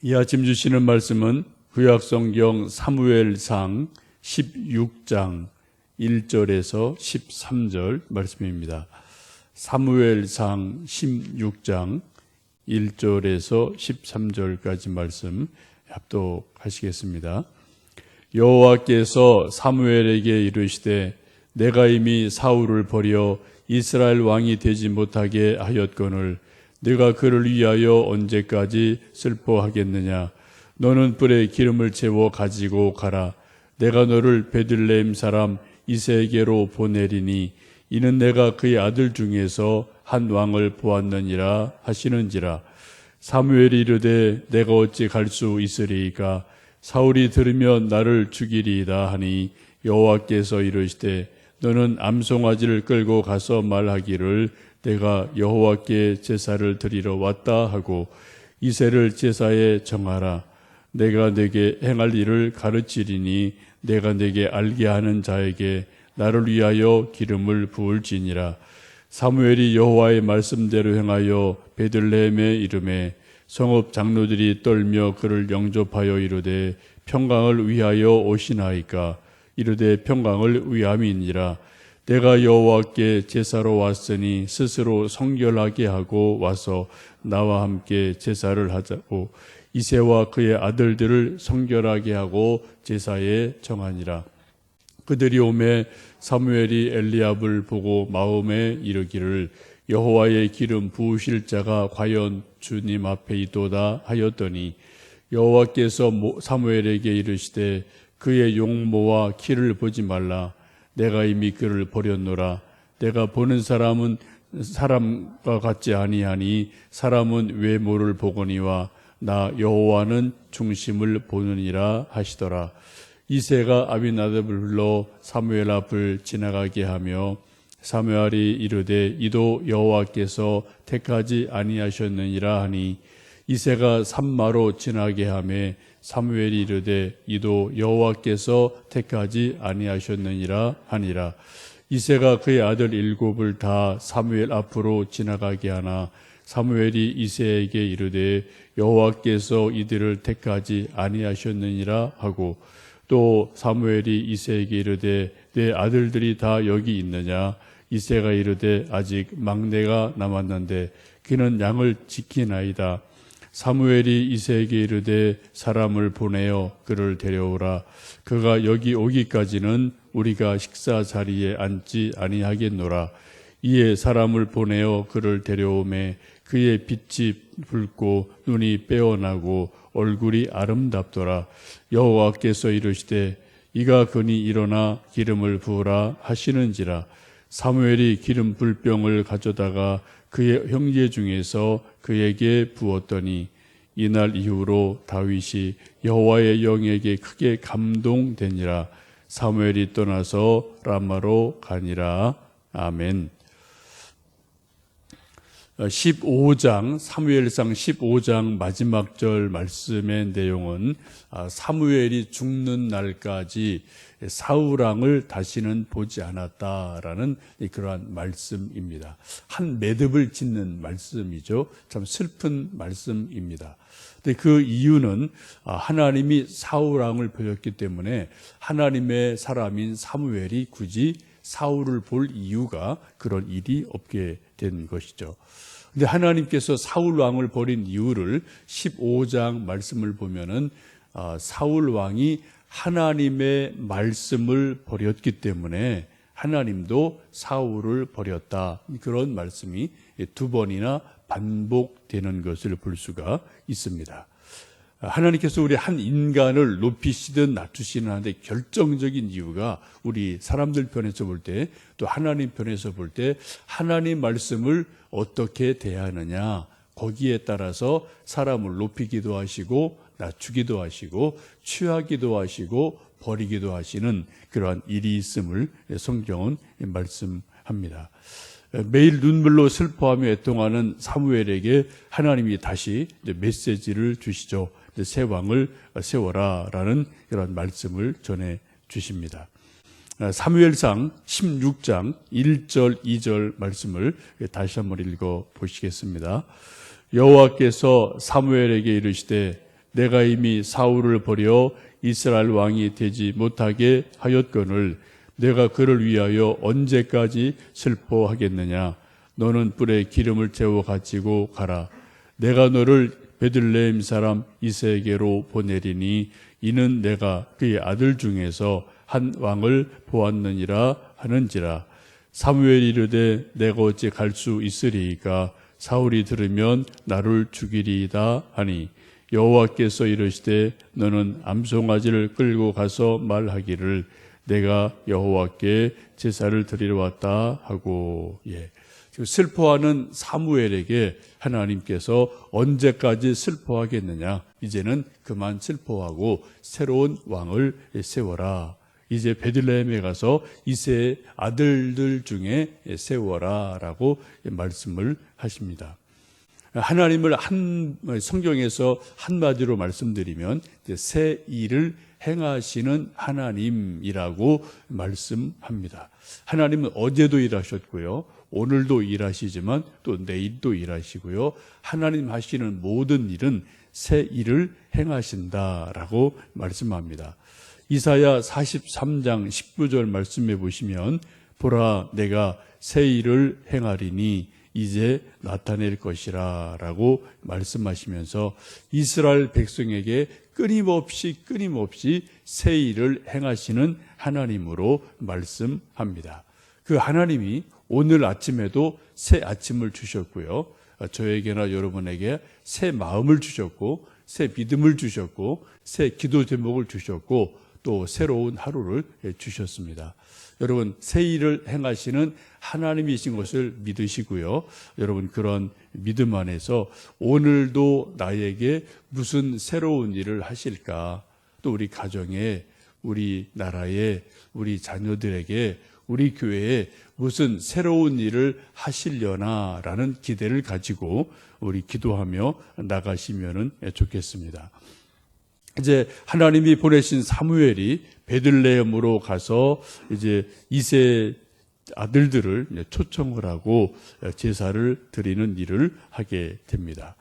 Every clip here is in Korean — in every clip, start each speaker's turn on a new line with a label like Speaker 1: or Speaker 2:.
Speaker 1: 이 아침 주시는 말씀은 구약성경 사무엘상 16장 1절에서 13절 말씀입니다. 사무엘상 16장 1절에서 13절까지 말씀 합독하시겠습니다. 여호와께서 사무엘에게 이르시되 내가 이미 사울을 버려 이스라엘 왕이 되지 못하게 하였거늘 네가 그를 위하여 언제까지 슬퍼하겠느냐. 너는 뿔에 기름을 채워 가지고 가라. 내가 너를 베들레헴 사람 이새에게로 보내리니 이는 내가 그의 아들 중에서 한 왕을 보았느니라 하시는지라. 사무엘이 이르되 내가 어찌 갈 수 있으리이까. 사울이 들으면 나를 죽이리이다 하니 여호와께서 이르시되 너는 암송아지를 끌고 가서 말하기를 내가 여호와께 제사를 드리러 왔다 하고 이새를 제사에 정하라. 내가 내게 행할 일을 가르치리니 내가 내게 알게 하는 자에게 나를 위하여 기름을 부을지니라. 사무엘이 여호와의 말씀대로 행하여 베들레헴에 이르매 성읍 장로들이 떨며 그를 영접하여 이르되 평강을 위하여 오시나이까. 이르되 평강을 위함이니라. 내가 여호와께 제사로 왔으니 스스로 성결하게 하고 와서 나와 함께 제사를 하자고 이새와 그의 아들들을 성결하게 하고 제사에 정하니라. 그들이 오매 사무엘이 엘리압을 보고 마음에 이르기를 여호와의 기름 부으실 자가 과연 주님 앞에 있도다 하였더니 여호와께서 사무엘에게 이르시되 그의 용모와 키를 보지 말라. 내가 이미 그를 버렸노라. 내가 보는 사람은 사람과 같지 아니하니 사람은 외모를 보거니와 나 여호와는 중심을 보느니라 하시더라. 이새가 아비나답을 불러 사무엘 앞을 지나가게 하며 사무엘이 이르되 이도 여호와께서 택하지 아니하셨느니라 하니 이새가 산마로 지나게 하매 사무엘이 이르되 이도 여호와께서 택하지 아니하셨느니라 하니라. 이새가 그의 아들 7을 다 사무엘 앞으로 지나가게 하나 사무엘이 이새에게 이르되 여호와께서 이들을 택하지 아니하셨느니라 하고 또 사무엘이 이새에게 이르되 내 아들들이 다 여기 있느냐. 이새가 이르되 아직 막내가 남았는데 그는 양을 지키나이다. 사무엘이 이새에게 이르되 사람을 보내어 그를 데려오라. 그가 여기 오기까지는 우리가 식사 자리에 앉지 아니하겠노라. 이에 사람을 보내어 그를 데려오매 그의 빛이 붉고 눈이 빼어나고 얼굴이 아름답더라. 여호와께서 이르시되 이가 그니 일어나 기름을 부으라 하시는지라. 사무엘이 기름 불병을 가져다가 그의 형제 중에서 그에게 부었더니 이날 이후로 다윗이 여호와의 영에게 크게 감동되니라. 사무엘이 떠나서 라마로 가니라. 아멘. 15장 사무엘상 15장 마지막 절 말씀의 내용은 사무엘이 죽는 날까지 사울왕을 다시는 보지 않았다라는 그러한 말씀입니다. 한 매듭을 짓는 말씀이죠. 참 슬픈 말씀입니다. 근데 그 이유는 하나님이 사울왕을 보였기 때문에 하나님의 사람인 사무엘이 굳이 사울을 볼 이유가 그런 일이 없게 된 것이죠. 근데 하나님께서 사울 왕을 버린 이유를 15장 말씀을 보면은 사울 왕이 하나님의 말씀을 버렸기 때문에 하나님도 사울을 버렸다. 그런 말씀이 두 번이나 반복되는 것을 볼 수가 있습니다. 하나님께서 우리 한 인간을 높이시든 낮추시는 한데 결정적인 이유가 우리 사람들 편에서 볼 때 또 하나님 편에서 볼 때 하나님 말씀을 어떻게 대하느냐 거기에 따라서 사람을 높이기도 하시고 낮추기도 하시고 취하기도 하시고 버리기도 하시는 그러한 일이 있음을 성경은 말씀합니다. 매일 눈물로 슬퍼하며 애통하는 사무엘에게 하나님이 다시 메시지를 주시죠. 새 왕을 세워라라는 그런 말씀을 전해 주십니다. 사무엘상 16장 1절 2절 말씀을 다시 한번 읽어 보시겠습니다. 여호와께서 사무엘에게 이르시되 내가 이미 사울을 버려 이스라엘 왕이 되지 못하게 하였거늘 내가 그를 위하여 언제까지 슬퍼하겠느냐. 너는 뿔에 기름을 채워 가지고 가라. 내가 너를 베들레헴 사람 이새에게로 보내리니 이는 내가 그의 아들 중에서 한 왕을 보았느니라 하는지라. 사무엘이 이르되 내가 어찌 갈 수 있으리이까. 사울이 들으면 나를 죽이리이다 하니 여호와께서 이르시되 너는 암송아지를 끌고 가서 말하기를 내가 여호와께 제사를 드리러 왔다 하고. 슬퍼하는 사무엘에게 하나님께서 언제까지 슬퍼하겠느냐. 이제는 그만 슬퍼하고 새로운 왕을 세워라. 이제 베들레헴에 가서 이새의 아들들 중에 세워라 라고 말씀을 하십니다. 하나님을 성경에서 한마디로 말씀드리면 새 일을 행하시는 하나님이라고 말씀합니다. 하나님은 어제도 일하셨고요, 오늘도 일하시지만 또 내일도 일하시고요, 하나님 하시는 모든 일은 새 일을 행하신다라고 말씀합니다. 이사야 43장 19절 말씀해 보시면 보라 내가 새 일을 행하리니 이제 나타낼 것이라 라고 말씀하시면서 이스라엘 백성에게 끊임없이 새 일을 행하시는 하나님으로 말씀합니다. 그 하나님이 오늘 아침에도 새 아침을 주셨고요, 저에게나 여러분에게 새 마음을 주셨고 새 믿음을 주셨고 새 기도 제목을 주셨고 또 새로운 하루를 주셨습니다. 여러분, 새 일을 행하시는 하나님이신 것을 믿으시고요, 여러분 그런 믿음 안에서 오늘도 나에게 무슨 새로운 일을 하실까, 또 우리 가정에, 우리 나라에, 우리 자녀들에게, 우리 교회에 무슨 새로운 일을 하시려나라는 기대를 가지고 우리 기도하며 나가시면 좋겠습니다. 이제 하나님이 보내신 사무엘이 베들레헴으로 가서 이제 이새 아들들을 초청을 하고 제사를 드리는 일을 하게 됩니다.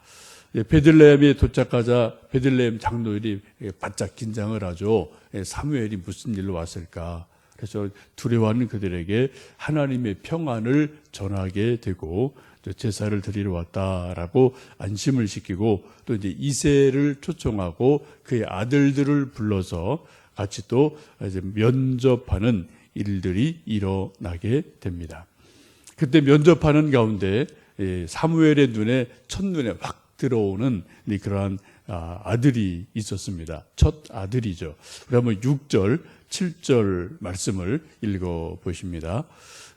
Speaker 1: 베들레헴에 도착하자 베들레헴 장로들이 바짝 긴장을 하죠. 사무엘이 무슨 일로 왔을까? 그래서 두려워하는 그들에게 하나님의 평안을 전하게 되고 제사를 드리러 왔다라고 안심을 시키고 또 이제 이새를 초청하고 그의 아들들을 불러서 같이 또 이제 면접하는 일들이 일어나게 됩니다. 그때 면접하는 가운데 사무엘의 첫눈에 확 들어오는 그러한 아들이 있었습니다. 첫 아들이죠. 그러면 6절, 7절 말씀을 읽어 보십니다.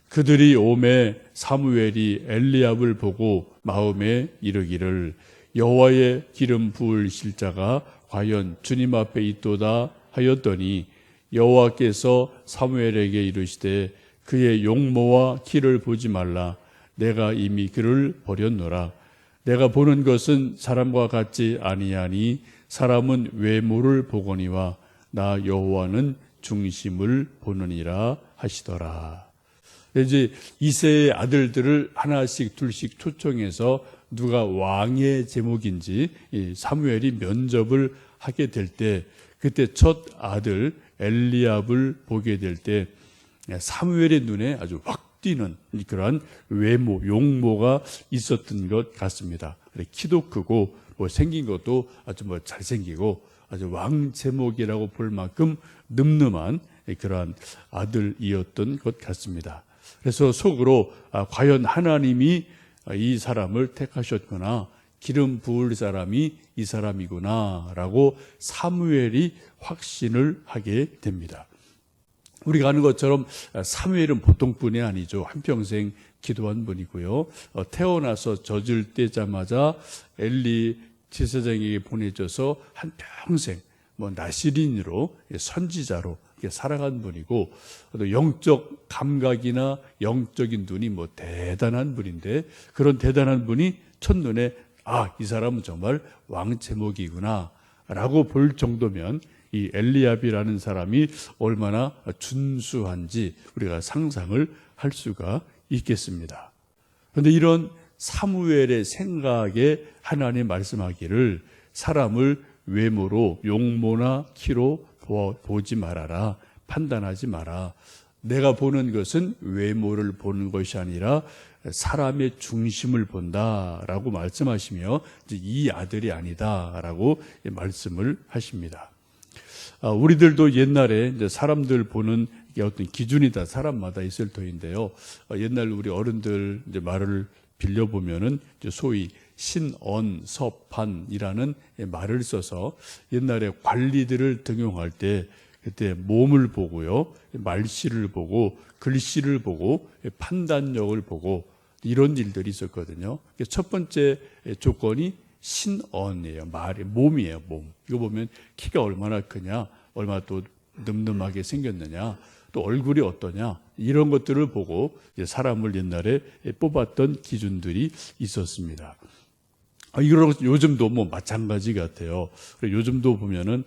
Speaker 1: 그들이 오매 사무엘이 엘리압을 보고 마음에 이르기를 여호와의 기름 부을 실자가 과연 주님 앞에 있도다 하였더니 여호와께서 사무엘에게 이르시되 그의 용모와 키를 보지 말라. 내가 이미 그를 버렸노라. 내가 보는 것은 사람과 같지 아니하니 사람은 외모를 보거니와 나 여호와는 중심을 보느니라 하시더라. 이제 이새의 아들들을 하나씩 둘씩 초청해서 누가 왕의 제목인지 사무엘이 면접을 하게 될 때 그때 첫 아들 엘리압을 보게 될 때 사무엘의 눈에 아주 확 띄는 그러한 외모, 용모가 있었던 것 같습니다. 키도 크고 생긴 것도 아주 잘생기고 아주 왕 제목이라고 볼 만큼 늠름한 그러한 아들이었던 것 같습니다. 그래서 속으로 과연 하나님이 이 사람을 택하셨구나, 기름 부을 사람이 이 사람이구나 라고 사무엘이 확신을 하게 됩니다. 우리가 아는 것처럼 사무엘은 보통 분이 아니죠. 한평생 기도한 분이고요, 태어나서 젖을 떼자마자 엘리 제사장에게 보내져서 한평생 나시린으로 선지자로 살아간 분이고 또 영적 감각이나 영적인 눈이 대단한 분인데 그런 대단한 분이 첫눈에 이 사람은 정말 왕 제목이구나 라고 볼 정도면 이 엘리압이라는 사람이 얼마나 준수한지 우리가 상상을 할 수가 있겠습니다. 그런데 이런 사무엘의 생각에 하나님 말씀하기를 사람을 외모로 용모나 키로 보지 말아라. 판단하지 마라. 내가 보는 것은 외모를 보는 것이 아니라 사람의 중심을 본다라고 말씀하시며 이 아들이 아니다라고 말씀을 하십니다. 우리들도 옛날에 이제 사람들 보는 어떤 기준이다. 사람마다 있을 터인데요. 옛날 우리 어른들 이제 말을 빌려보면은 소위 신언서판이라는 말을 써서 옛날에 관리들을 등용할 때 그때 몸을 보고요, 말씨를 보고 글씨를 보고 판단력을 보고 이런 일들이 있었거든요. 첫 번째 조건이 신언이에요. 몸이에요. 몸. 이거 보면 키가 얼마나 크냐, 얼마나 또 늠름하게 생겼느냐, 또 얼굴이 어떠냐, 이런 것들을 보고 사람을 옛날에 뽑았던 기준들이 있었습니다. 이런 요즘도 뭐 마찬가지 같아요. 요즘도 보면은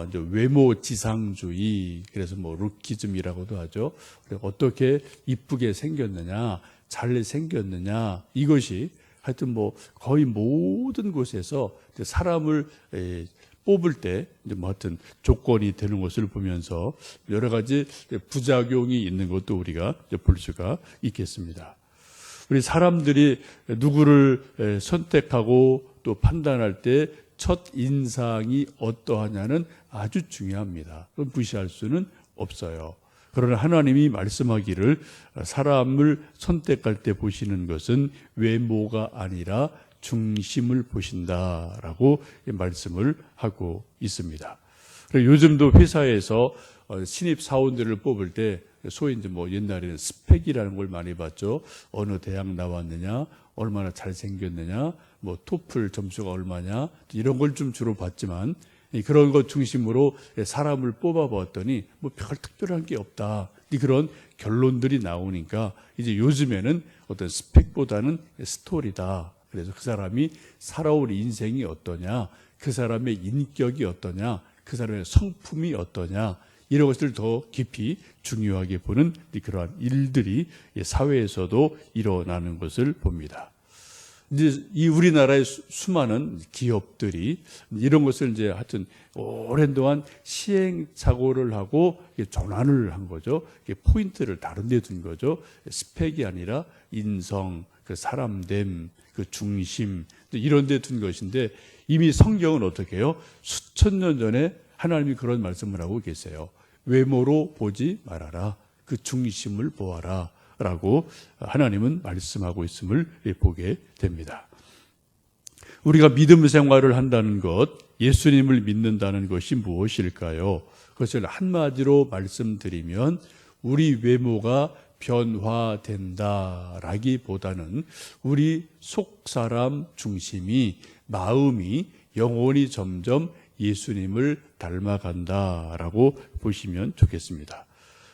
Speaker 1: 이제 외모 지상주의, 그래서 뭐 루키즘이라고도 하죠. 어떻게 이쁘게 생겼느냐, 잘 생겼느냐, 이것이 하여튼 뭐 거의 모든 곳에서 사람을 뽑을 때 뭐 하여튼 조건이 되는 것을 보면서 여러 가지 부작용이 있는 것도 우리가 볼 수가 있겠습니다. 우리 사람들이 누구를 선택하고 또 판단할 때 첫 인상이 어떠하냐는 아주 중요합니다. 그건 무시할 수는 없어요. 그러나 하나님이 말씀하기를 사람을 선택할 때 보시는 것은 외모가 아니라 중심을 보신다라고 말씀을 하고 있습니다. 요즘도 회사에서 신입 사원들을 뽑을 때 소위 이제 뭐 옛날에는 스펙이라는 걸 많이 봤죠. 어느 대학 나왔느냐, 얼마나 잘생겼느냐, 뭐 토플 점수가 얼마냐, 이런 걸 좀 주로 봤지만 그런 것 중심으로 사람을 뽑아봤더니 뭐 별 특별한 게 없다. 그런 결론들이 나오니까 이제 요즘에는 어떤 스펙보다는 스토리다. 그래서 그 사람이 살아올 인생이 어떠냐, 그 사람의 인격이 어떠냐, 그 사람의 성품이 어떠냐, 이런 것을 더 깊이 중요하게 보는 그러한 일들이 사회에서도 일어나는 것을 봅니다. 이제 이 우리나라의 수많은 기업들이 이런 것을 이제 하여튼 오랜 동안 시행착오를 하고 전환을 한 거죠. 포인트를 다른 데 둔 거죠. 스펙이 아니라 인성, 그 사람됨, 그 중심, 이런 데 둔 것인데 이미 성경은 어떻게 해요? 수천 년 전에 하나님이 그런 말씀을 하고 계세요. 외모로 보지 말아라. 그 중심을 보아라. 라고 하나님은 말씀하고 있음을 보게 됩니다. 우리가 믿음 생활을 한다는 것, 예수님을 믿는다는 것이 무엇일까요? 그것을 한마디로 말씀드리면 우리 외모가 변화된다라기보다는 우리 속사람 중심이, 마음이, 영혼이 점점 예수님을 닮아간다라고 보시면 좋겠습니다.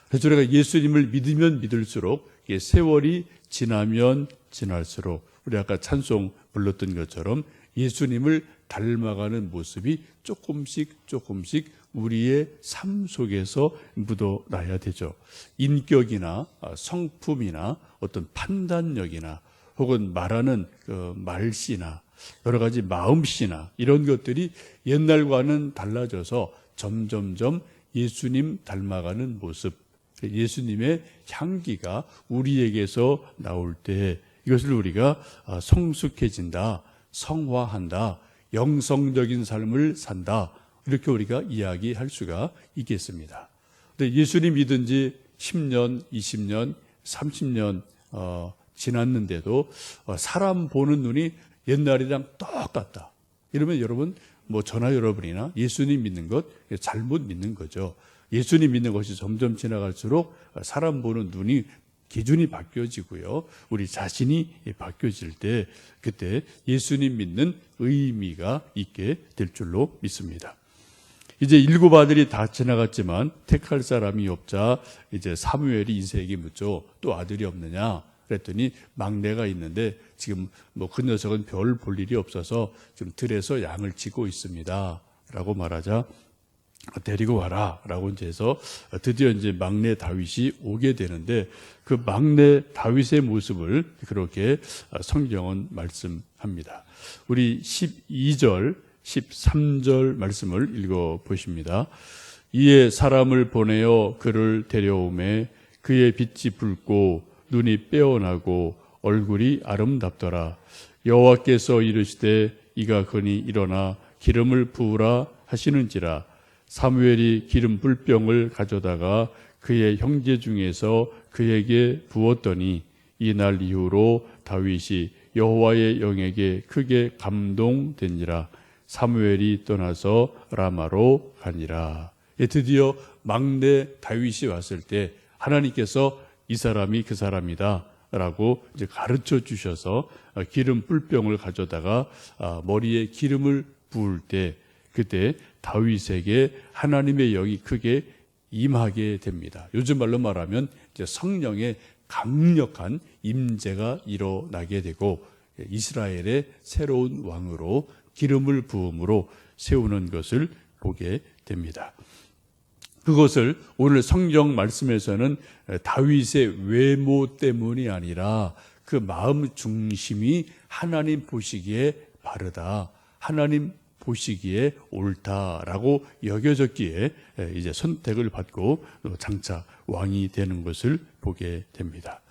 Speaker 1: 그래서 우리가 예수님을 믿으면 믿을수록 세월이 지나면 지날수록 우리 아까 찬송 불렀던 것처럼 예수님을 닮아가는 모습이 조금씩 우리의 삶 속에서 묻어나야 되죠. 인격이나 성품이나 어떤 판단력이나 혹은 말하는 그 말씨나 여러 가지 마음씨나 이런 것들이 옛날과는 달라져서 점점점 예수님 닮아가는 모습, 예수님의 향기가 우리에게서 나올 때 이것을 우리가 성숙해진다, 성화한다, 영성적인 삶을 산다, 이렇게 우리가 이야기할 수가 있겠습니다. 근데 예수님 믿은 지 10년, 20년, 30년 지났는데도 사람 보는 눈이 옛날이랑 똑같다. 이러면 여러분, 뭐 저나 여러분이나 예수님 믿는 것 잘못 믿는 거죠. 예수님 믿는 것이 점점 지나갈수록 사람 보는 눈이 기준이 바뀌어지고요. 우리 자신이 바뀌어질 때 그때 예수님 믿는 의미가 있게 될 줄로 믿습니다. 이제 7 아들이 다 지나갔지만 택할 사람이 없자 이제 사무엘이 이새에게 묻죠. 또 아들이 없느냐? 그랬더니 막내가 있는데 지금 뭐 그 녀석은 별 볼 일이 없어서 지금 들에서 양을 치고 있습니다. 라고 말하자 데리고 와라 라고 이제 해서 드디어 이제 막내 다윗이 오게 되는데 그 막내 다윗의 모습을 그렇게 성경은 말씀합니다. 우리 12절 13절 말씀을 읽어 보십니다. 이에 사람을 보내어 그를 데려오매 그의 빛이 붉고 눈이 빼어나고 얼굴이 아름답더라. 여호와께서 이르시되 이가 그니 일어나 기름을 부으라 하시는지라. 사무엘이 기름 불병을 가져다가 그의 형제 중에서 그에게 부었더니 이날 이후로 다윗이 여호와의 영에게 크게 감동되니라. 사무엘이 떠나서 라마로 가니라. 드디어 막내 다윗이 왔을 때 하나님께서 이 사람이 그 사람이다 라고 이제 가르쳐 주셔서 기름 뿔병을 가져다가 머리에 기름을 부을 때 그때 다윗에게 하나님의 영이 크게 임하게 됩니다. 요즘 말로 말하면 이제 성령의 강력한 임재가 일어나게 되고 이스라엘의 새로운 왕으로 기름을 부음으로 세우는 것을 보게 됩니다. 그것을 오늘 성경 말씀에서는 다윗의 외모 때문이 아니라 그 마음 중심이 하나님 보시기에 바르다, 하나님 보시기에 옳다라고 여겨졌기에 이제 선택을 받고 장차 왕이 되는 것을 보게 됩니다.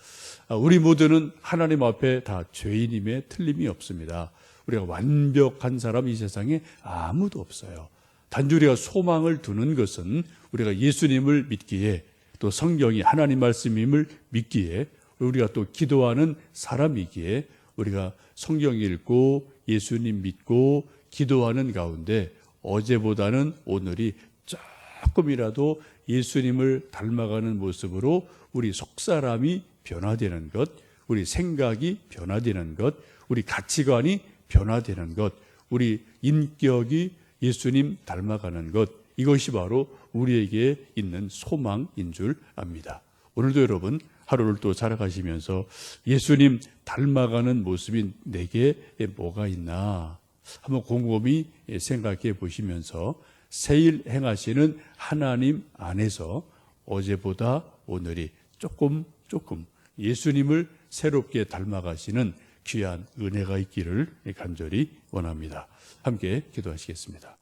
Speaker 1: 우리 모두는 하나님 앞에 다 죄인임에 틀림이 없습니다. 우리가 완벽한 사람 이 세상에 아무도 없어요. 단지 우리가 소망을 두는 것은 우리가 예수님을 믿기에 또 성경이 하나님 말씀임을 믿기에 우리가 또 기도하는 사람이기에 우리가 성경 읽고 예수님 믿고 기도하는 가운데 어제보다는 오늘이 조금이라도 예수님을 닮아가는 모습으로 우리 속사람이 변화되는 것, 우리 생각이 변화되는 것, 우리 가치관이 변화되는 것, 우리 인격이 예수님 닮아가는 것, 이것이 바로 우리에게 있는 소망인 줄 압니다. 오늘도 여러분 하루를 또 살아가시면서 예수님 닮아가는 모습이 내게 뭐가 있나 한번 곰곰이 생각해 보시면서 새일 행하시는 하나님 안에서 어제보다 오늘이 조금 예수님을 새롭게 닮아가시는 귀한 은혜가 있기를 간절히 원합니다. 함께 기도하시겠습니다.